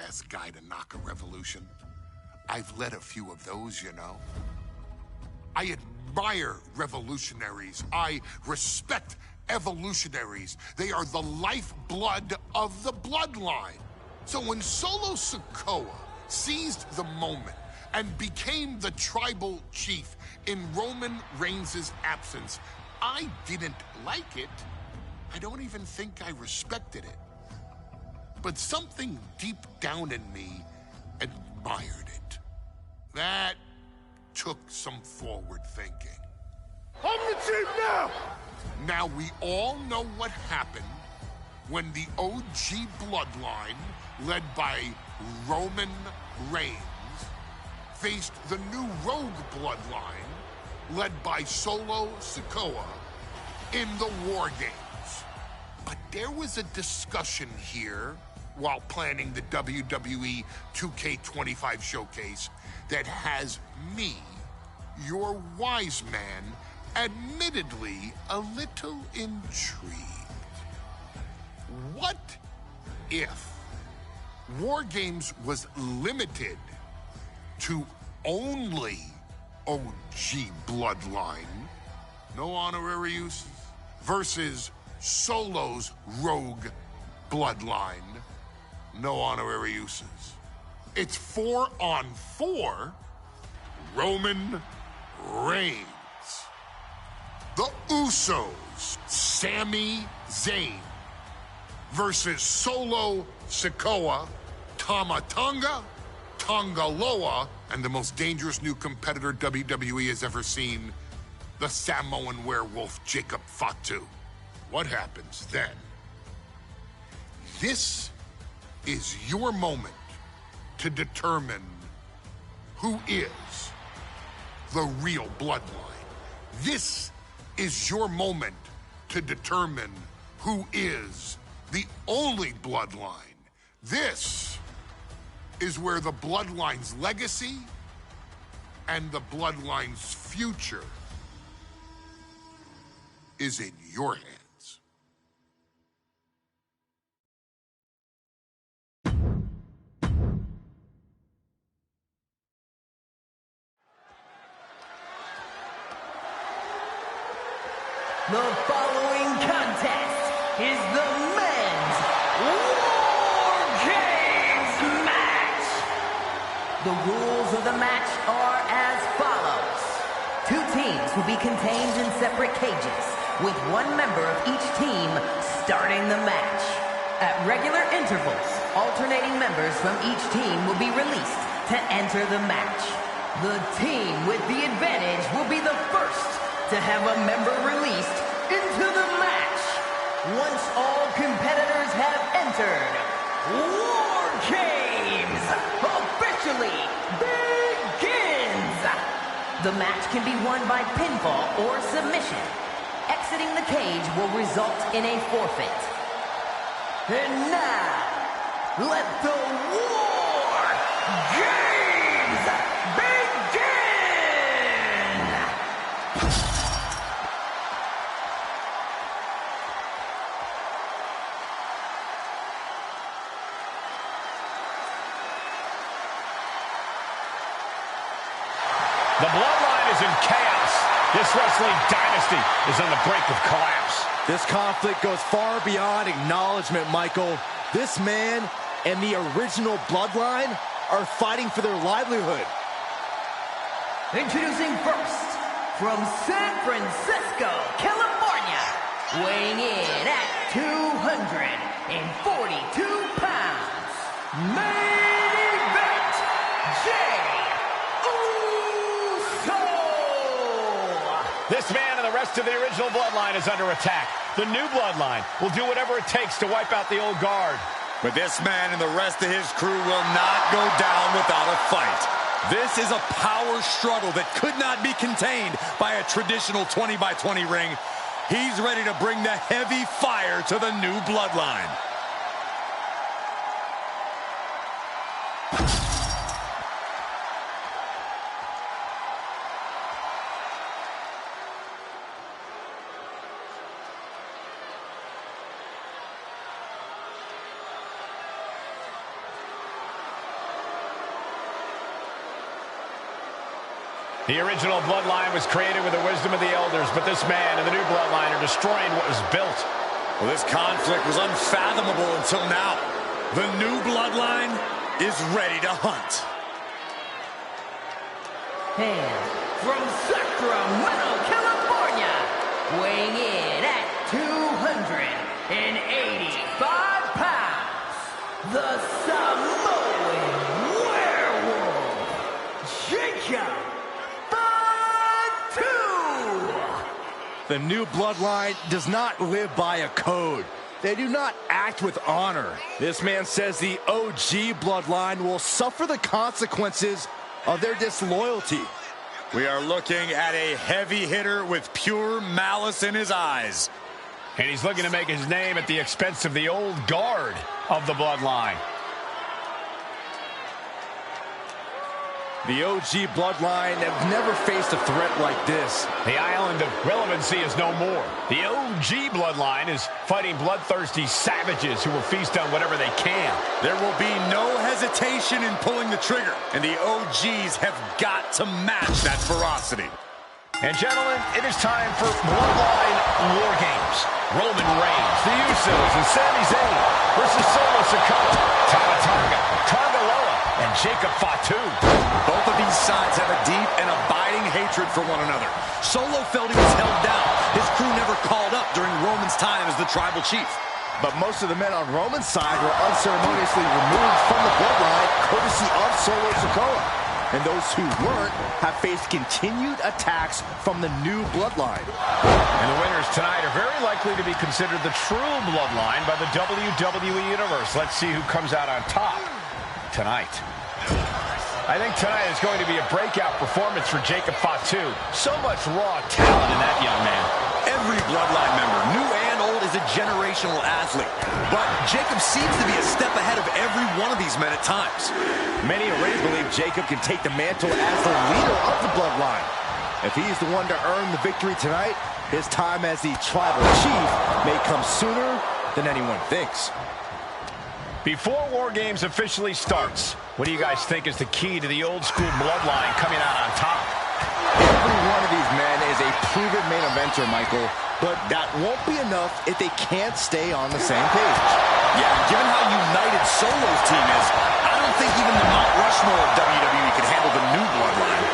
last guy to knock a revolution. I've led a few of those, you know. I admire revolutionaries. I respect evolutionaries. They are the lifeblood of the bloodline. So when Solo Sikoa seized the moment and became the tribal chief in Roman Reigns' absence, I didn't like it. I don't even think I respected it. But something deep down in me admired it. That took some forward thinking. I'm the chief now! Now we all know what happened when the OG bloodline, led by Roman Reigns, faced the new rogue bloodline, led by Solo Sikoa, in the WARGAMES. But there was a discussion here while planning the WWE 2K25 showcase that has me, your wise man, admittedly a little intrigued. What if WARGAMES was limited to only OG bloodline, no honorary uses, versus Solo's rogue bloodline, no honorary uses? It's 4-on-4 Roman Reigns. The Usos, Sami Zayn, versus Solo Sikoa, Tama Tonga, Tonga Loa, and the most dangerous new competitor WWE has ever seen, the Samoan werewolf Jacob Fatu. What happens then? This is your moment to determine who is the real bloodline. This is your moment to determine who is the only bloodline. This is where the bloodline's legacy and the bloodline's future is in your hands. The following contest is the men's WARGAMES match. The rules of the match are as follows. Two teams will be contained in separate cages, with one member of each team starting the match. At regular intervals, alternating members from each team will be released to enter the match. The team with the advantage will be the first to have a member released into the match. Once all competitors have entered, WARGAMES officially begins. The match can be won by pinfall or submission. Exiting the cage will result in a forfeit. And now, let the WARGAMES begin! The Bloodline is in chaos. This wrestling dynasty is on the brink of collapse. This conflict goes far beyond acknowledgement, Michael. This man and the original Bloodline are fighting for their livelihood. Introducing first, from San Francisco, California, weighing in at 242 pounds, main event, Jay Uso! This man and the rest of the original Bloodline is under attack. The new Bloodline will do whatever it takes to wipe out the old guard. But this man and the rest of his crew will not go down without a fight. This is a power struggle that could not be contained by a traditional 20-by-20 ring. He's ready to bring the heavy fire to the new Bloodline. The original Bloodline was created with the wisdom of the elders, but this man and the new Bloodline are destroying what was built. Well, this conflict was unfathomable until now. The new Bloodline is ready to hunt. And from Sacramento, California, weighing in at 285 pounds, the Samoan werewolf, Jacob Fatu! The new Bloodline does not live by a code. They do not act with honor. This man says the OG Bloodline will suffer the consequences of their disloyalty. We are looking at a heavy hitter with pure malice in his eyes. And he's looking to make his name at the expense of the old guard of the Bloodline. The OG Bloodline have never faced a threat like this. The island of relevancy is no more. The OG Bloodline is fighting bloodthirsty savages who will feast on whatever they can. There will be no hesitation in pulling the trigger, and the OGs have got to match that ferocity. And gentlemen, it is time for Bloodline WARGAMES. Roman Reigns, the Usos, and Sami Zayn versus Solo Sikoa, Tama Tonga, Tonga Loa, and Jacob Fatu. Both of these sides have a deep and abiding hatred for one another. Solo felt he was held down. His crew never called up during Roman's time as the tribal chief. But most of the men on Roman's side were unceremoniously removed from the Bloodline, courtesy of Solo Sikoa. And those who weren't have faced continued attacks from the new Bloodline. And the winners tonight are very likely to be considered the true Bloodline by the WWE Universe. Let's see who comes out on top tonight. I think tonight is going to be a breakout performance for Jacob Fatu. So much raw talent in that young man. Every Bloodline member, new and old, is a generational athlete. But Jacob seems to be a step ahead of every one of these men at times. Many already believe Jacob can take the mantle as the leader of the Bloodline. If he's the one to earn the victory tonight, his time as the tribal chief may come sooner than anyone thinks. Before WarGames officially starts, what do you guys think is the key to the old school Bloodline coming out on top? Every one of these men is a proven main eventer, Michael, but that won't be enough if they can't stay on the same page. Yeah, given how united Solo's team is, I don't think even the Mount Rushmore of WWE could handle the new Bloodline.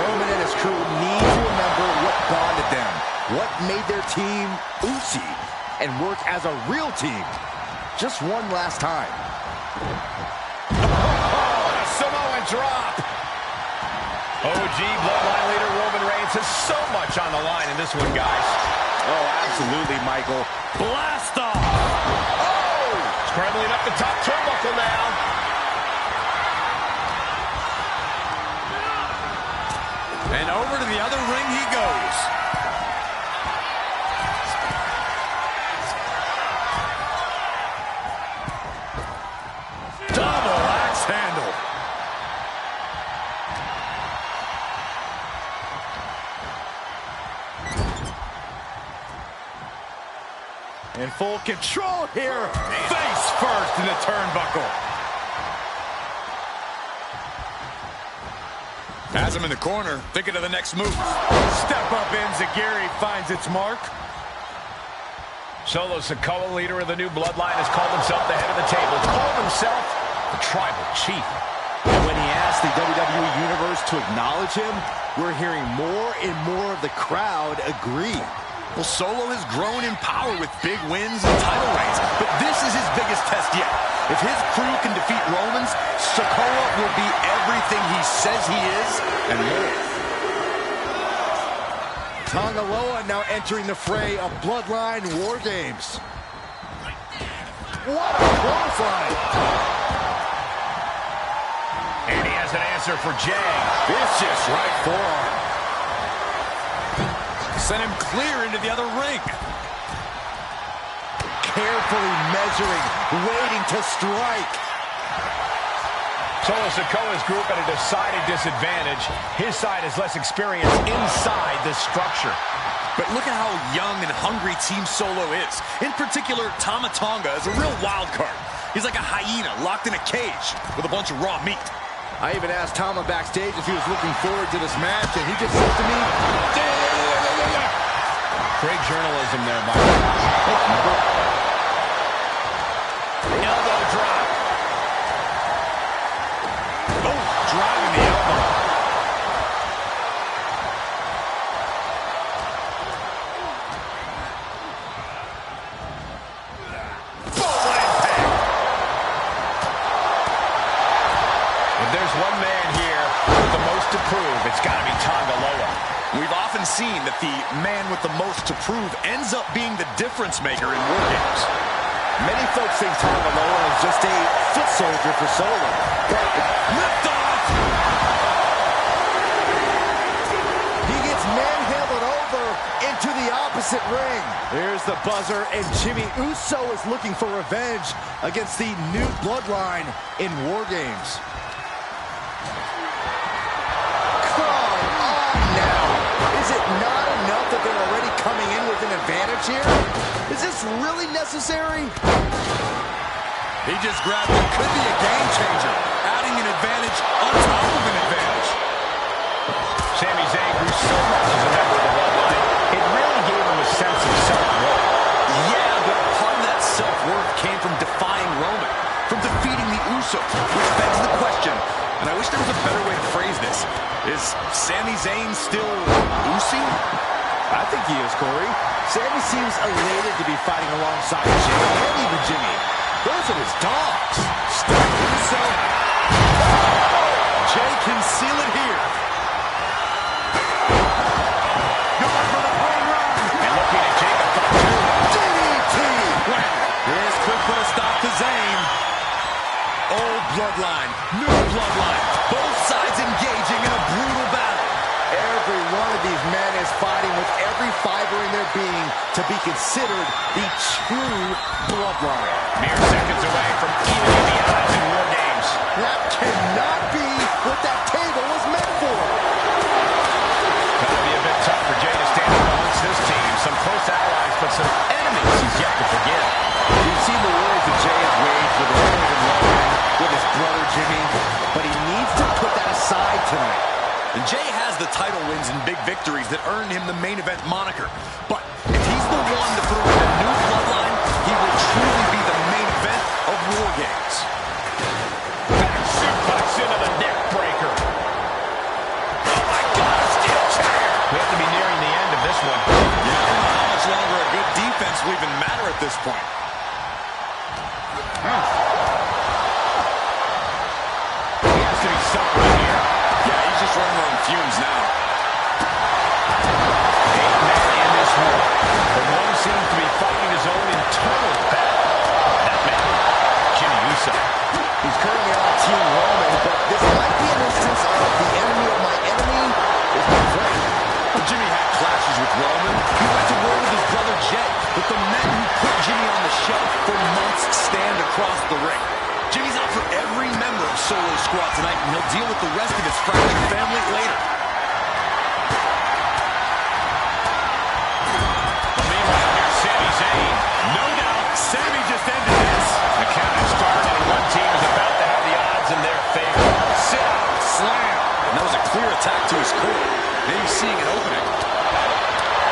Roman and his crew need to remember what bonded them, what made their team Uzi, and work as a real team. Just one last time. Oh, Samoan drop. OG Bloodline leader Roman Reigns has so much on the line in this one, guys. Oh, absolutely, Michael. Blast off! Oh! Scrambling up the top turnbuckle now. And over to the other ring he goes. Double axe handle. In full control here. Face first in the turnbuckle. Has him in the corner, thinking of the next move. Step up Enziguri finds its mark. Solo Sikoa, leader of the new Bloodline, has called himself the head of the table. Called himself the tribal chief. And when he asked the WWE Universe to acknowledge him, we're hearing more and more of the crowd agree. Well, Solo has grown in power with big wins and title reigns, but this is his biggest test yet. If his crew can defeat Romans, Sikoa will be everything he says he is and more. Tonga Loa now entering the fray of Bloodline WarGames. What a clothesline! And he has an answer for Jay. Vicious right forearm. Sent him clear into the other ring. Carefully measuring, waiting to strike. Solo Sikoa's group at a decided disadvantage. His side is less experienced inside this structure. But look at how young and hungry Team Solo is. In particular, Tama Tonga is a real wild card. He's like a hyena locked in a cage with a bunch of raw meat. I even asked Tama backstage if he was looking forward to this match, and he just said to me, Great journalism there, Mike. Elbow drop. Oh, driving the elbow. One man here with the most to prove. It's got to be Tangaloa. We've often seen that the man with the most to prove ends up being the difference maker in war games. many folks think Tangaloa is just a foot soldier for Solo. But lift off! He gets manhandled over into the opposite ring. There's the buzzer, and Jimmy Uso is looking for revenge against the new Bloodline in War Games. Is it not enough that they're already coming in with an advantage here? Is this really necessary? He just grabbed what could be a game changer, adding an advantage on top of an advantage. Sami Zayn grew so much as a member of the Bloodline, it really gave him a sense of self-worth. Yeah, but part of that self-worth came from defying Roman, from defeating the Usos, which begs the question, and I wish there was a better way to phrase this. Is Sami Zayn still Usi? I think he is, Corey. Sami seems elated to be fighting alongside Jay and even Jimmy. Those are his dogs. Still Uso. Jay can seal it here. Going for the home run. And looking at Jacob Fatu. DDT. This could put a stop to Zayn. Old Bloodline, new Bloodline, both sides engaging in a brutal battle. Every one of these men is fighting with every fiber in their being to be considered the true Bloodline. Mere seconds away from evening the odds in War Games. That cannot be what that table was meant for. Gonna be a bit tough for Jay to stand up amongst this team. Some close allies, but some enemies he's yet to forgive. We've seen the words that Jay has waged with his Roman, with his brother Jimmy, but he needs to put that aside tonight. And Jay has the title wins and big victories that earned him the main event moniker. But if he's the one to put away the new Bloodline, he will truly be the main event of War Games. Back suplex into the neck breaker. Oh my God, a steel chair. We have to be nearing the end of this one. Yeah, I don't know how much longer a good defense will even matter at this point. He has to be suffering here. Yeah, he's just running on fumes now. 8 men in this war, but one seems to be fighting his own internal battle. That man, Jimmy Uso. He's currently on Team Roman, but this might be an instance of the enemy of my enemy is my friend. Jimmy had clashes with Roman. He went to war with his brother Jay, but the men who put Jimmy on the shelf for months stand across the ring. Jimmy's out for every member of Solo's squad tonight, and he'll deal with the rest of his fractured family later. But meanwhile, here's Sami Zayn. No doubt, Sami just ended this. The count has started, and one team is about to have the odds in their favor. Sit out, slam. And that was a clear attack to his core. Maybe seeing an opening.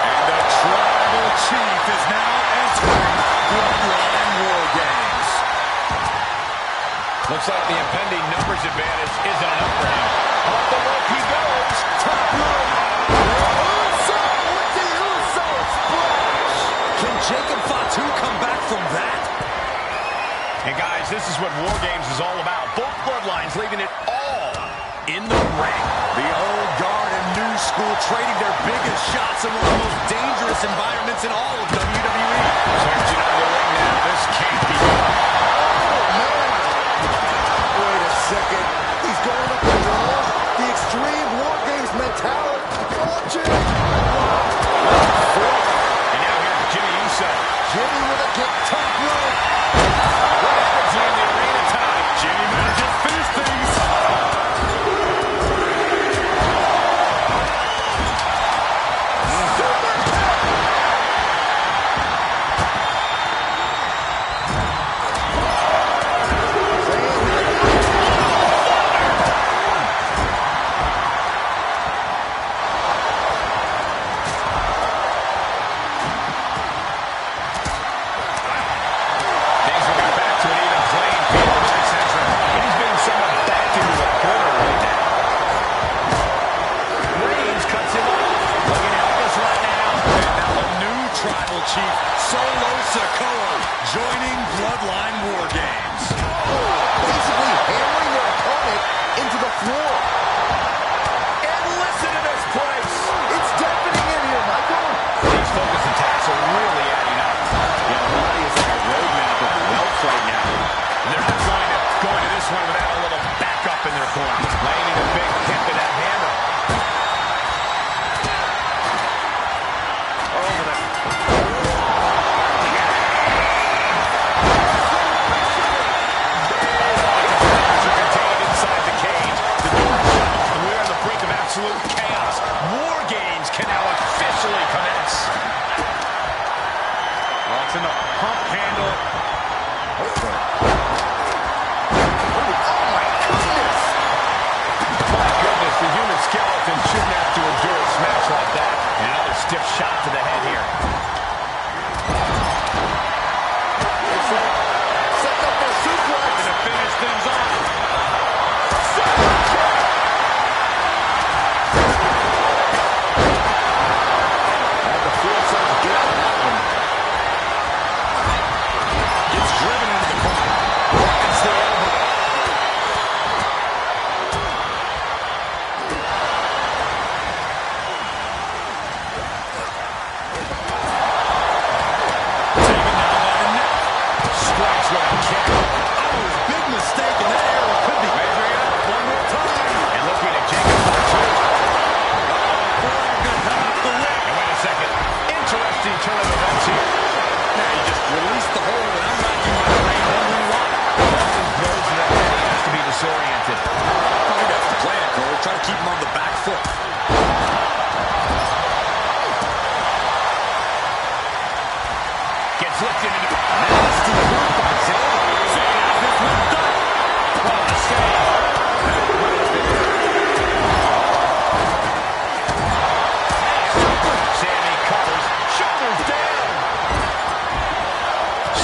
And the Tribal Chief is now entering Bloodline War Games. Looks like the impending numbers advantage isn't enough for him. Off the rope he goes. Top rope. Uso with the Uso splash. Can Jacob Fatu come back from that? And guys, this is what War Games is all about. Both Bloodlines leaving it all in the ring. The old guard and new school trading their biggest shots in one of the most dangerous environments in all of WWE. Switching on the ring now. This can't be done. Wait a second. He's going up the wall. The Extreme War Games mentality. Watch it. And now here's Jimmy Uso. Jimmy with a kick, top rope. What happens here in the arena tonight? Jimmy might just finish things. Chief. Solo Sikoa joining Bloodline War Games. Basically hammering their opponent into the floor. And listen to this place. It's deafening in here, Michael. These focus attacks are really adding up. Yeah, the body is like a roadmap of wealth right now. They're not going to this one without a little backup in their corner. Landing a big hit with that hammer. Over the... are contained inside the cage. The door shut. We're on the brink of absolute chaos. War Games can now officially commence. Locks in the pump handle. The human skeleton shouldn't have to endure a smash like that. And another stiff shot to the head here. It's like setting up their suplex. To finish things off. Had the foresight to get out of that one. Gets driven into the corner. It's the elbow. Keep him on the back foot. Gets lifted into the nasty move by Zane. Zane has this one done. What a save. Sammy covers. Shoulders down.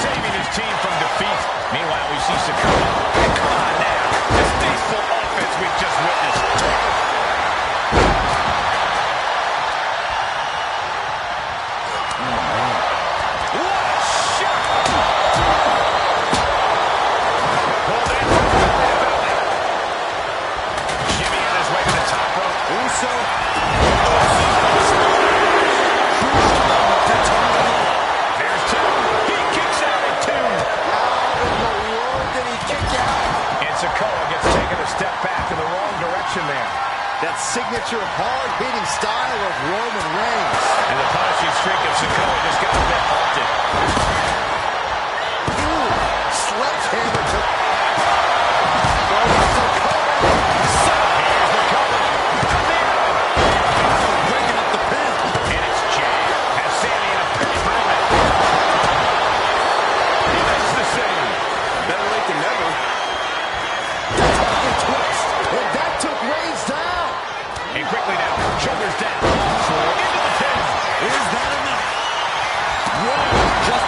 Saving his team from defeat. Meanwhile, we see Sakura. Come on now. This tasteful offense we've just witnessed. That signature hard-hitting style of Roman Reigns. And the punishing streak of Sikoa just got a bit halted. Ooh, sledgehammer to... Here's the cover. Breaking up the pin. And it's Jay. Has Sammy in a pinch moment. He makes the save. Better late than never. Twist. And that took Reigns down. And quickly now, shoulders down. Into the pin. Is that enough? Whoa, just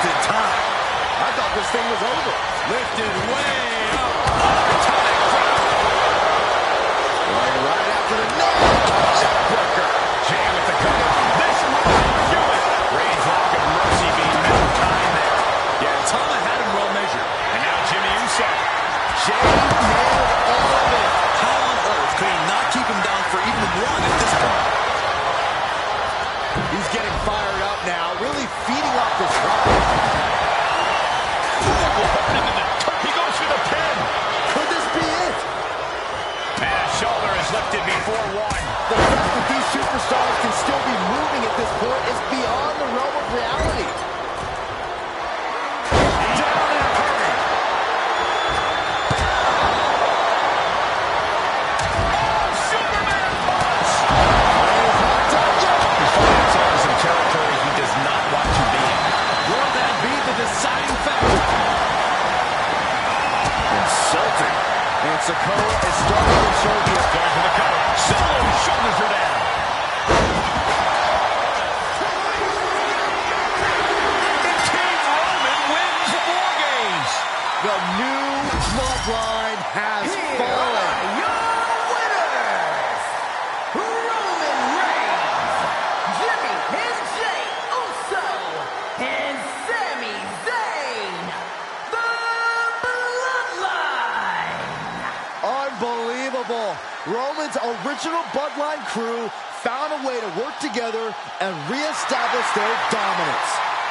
original Bloodline crew found a way to work together and reestablish their dominance.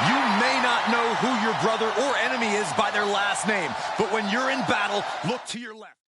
You may not know who your brother or enemy is by their last name, but when you're in battle, look to your left.